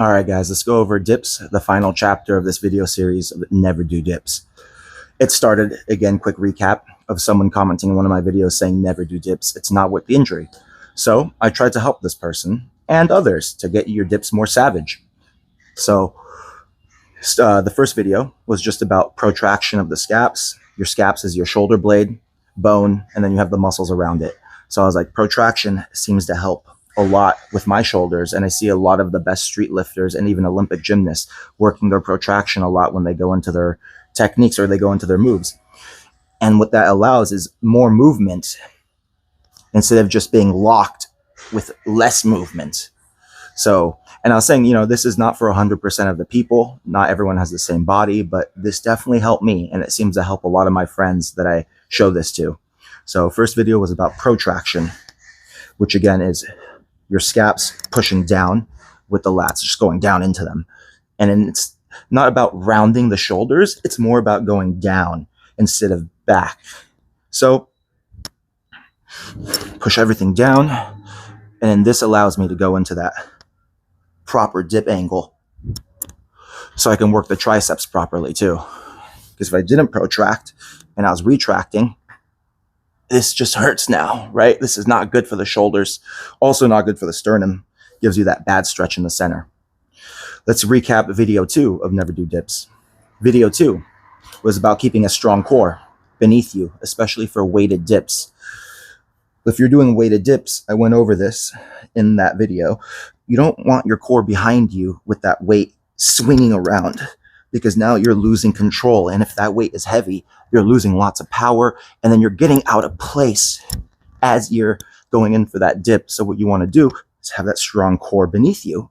All right, guys, let's go over dips, the final chapter of this video series of Never Do Dips. It started, again, quick recap of someone commenting in one of my videos saying never do dips. It's not worth the injury. So I tried to help this person and others to get your dips more savage. So the first video was just about protraction of the scaps. Your scaps is your shoulder blade, bone, and then you have the muscles around it. So I was like, protraction seems to help a lot with my shoulders, and I see a lot of the best street lifters and even Olympic gymnasts working their protraction a lot when they go into their techniques or they go into their moves. And what that allows is more movement instead of just being locked with less movement. So, and I was saying, this is not for 100% of the people. Not everyone has the same body, but this definitely helped me, and it seems to help a lot of my friends that I show this to. So first video was about protraction, which again is your scaps pushing down with the lats, just going down into them. And then it's not about rounding the shoulders. It's more about going down instead of back. So push everything down. And then this allows me to go into that proper dip angle so I can work the triceps properly too. Because if I didn't protract and I was retracting, this just hurts now, right? This is not good for the shoulders. Also not good for the sternum. Gives you that bad stretch in the center. Let's recap video 2 of Never Do Dips. Video 2 was about keeping a strong core beneath you, especially for weighted dips. If you're doing weighted dips, I went over this in that video. You don't want your core behind you with that weight swinging around, because now you're losing control. And if that weight is heavy, you're losing lots of power, and then you're getting out of place as you're going in for that dip. So what you want to do is have that strong core beneath you,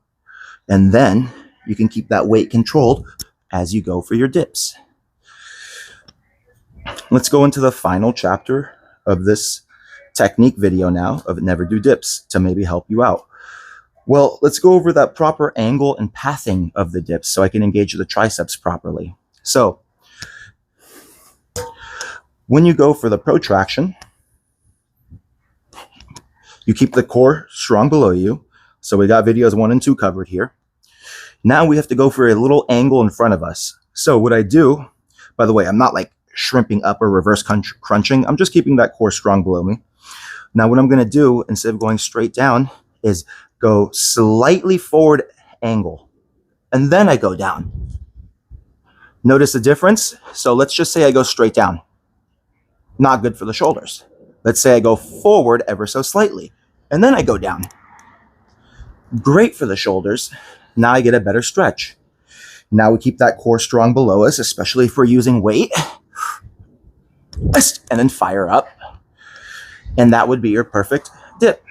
and then you can keep that weight controlled as you go for your dips. Let's go into the final chapter of this technique video now of Never Do Dips to maybe help you out. Well, let's go over that proper angle and pathing of the dips so I can engage the triceps properly. So when you go for the protraction, you keep the core strong below you. So we got videos 1 and 2 covered here. Now we have to go for a little angle in front of us. So what I do, by the way, I'm not like shrimping up or reverse crunching. I'm just keeping that core strong below me. Now what I'm going to do, instead of going straight down, is go slightly forward angle, and then I go down. Notice the difference? So let's just say I go straight down. Not good for the shoulders. Let's say I go forward ever so slightly, and then I go down. Great for the shoulders. Now I get a better stretch. Now we keep that core strong below us, especially if we're using weight. And then fire up. And that would be your perfect dip.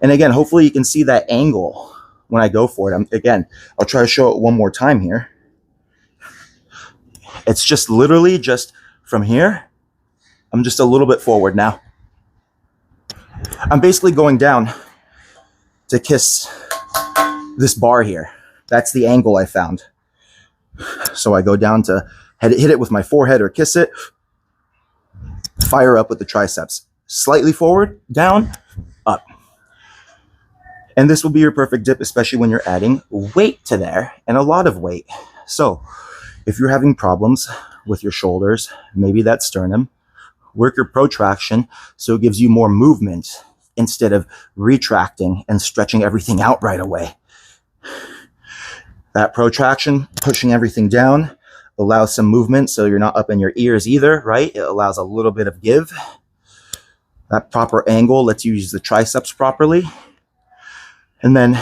And again, hopefully you can see that angle when I go for it. Again, I'll try to show it one more time here. It's just literally just from here. I'm just a little bit forward now. I'm basically going down to kiss this bar here. That's the angle I found. So I go down to hit it with my forehead or kiss it. Fire up with the triceps. Slightly forward, down, up. And this will be your perfect dip, especially when you're adding weight to there, and a lot of weight. So if you're having problems with your shoulders, maybe that sternum, work your protraction so it gives you more movement instead of retracting and stretching everything out right away. That protraction, pushing everything down, allows some movement so you're not up in your ears either, right? It allows a little bit of give. That proper angle lets you use the triceps properly. And then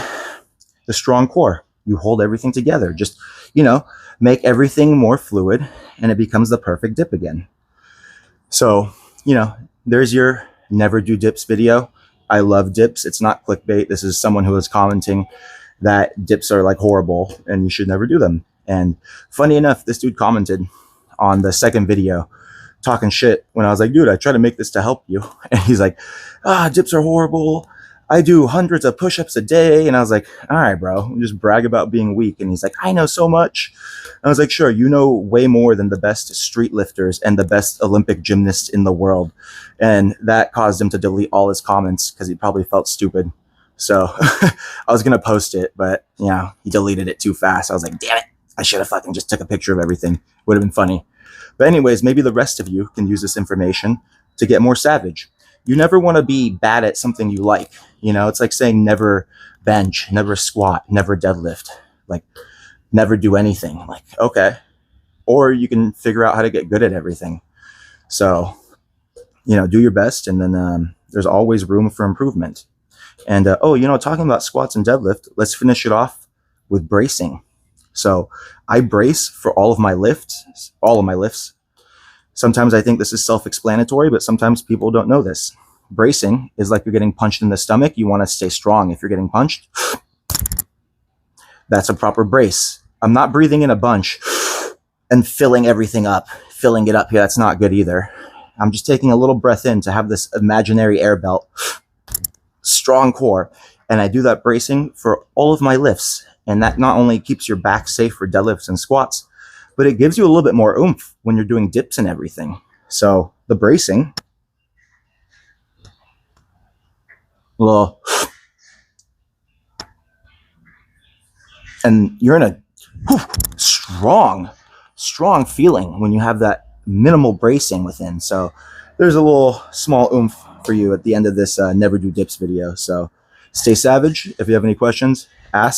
the strong core. You hold everything together. Just, make everything more fluid, and it becomes the perfect dip again. So, there's your Never Do Dips video. I love dips. It's not clickbait. This is someone who is commenting that dips are like horrible and you should never do them. And funny enough, this dude commented on the second video talking shit when I was like, dude, I try to make this to help you. And he's like, dips are horrible. I do hundreds of push-ups a day. And I was like, all right, bro, just brag about being weak. And he's like, I know so much. I was like, sure, you know way more than the best street lifters and the best Olympic gymnasts in the world. And that caused him to delete all his comments because he probably felt stupid. So I was going to post it, but you know, he deleted it too fast. I was like, damn it. I should have fucking just took a picture of everything. Would have been funny. But anyways, maybe the rest of you can use this information to get more savage. You never want to be bad at something you like. You know, it's like saying never bench, never squat, never deadlift, like never do anything. Like, okay. Or you can figure out how to get good at everything. So, you know, do your best, and then there's always room for improvement. And, you know, talking about squats and deadlift, let's finish it off with bracing. So I brace for all of my lifts. Sometimes I think this is self-explanatory, but sometimes people don't know this. Bracing is like you're getting punched in the stomach. You want to stay strong. If you're getting punched, that's a proper brace. I'm not breathing in a bunch and filling everything up, filling it up here. That's not good either. I'm just taking a little breath in to have this imaginary air belt, strong core. And I do that bracing for all of my lifts. And that not only keeps your back safe for deadlifts and squats, but it gives you a little bit more oomph when you're doing dips and everything. So the bracing, well, and you're in a strong feeling when you have that minimal bracing within. So there's a little small oomph for you at the end of this never do dips video. So stay savage. If you have any questions, ask.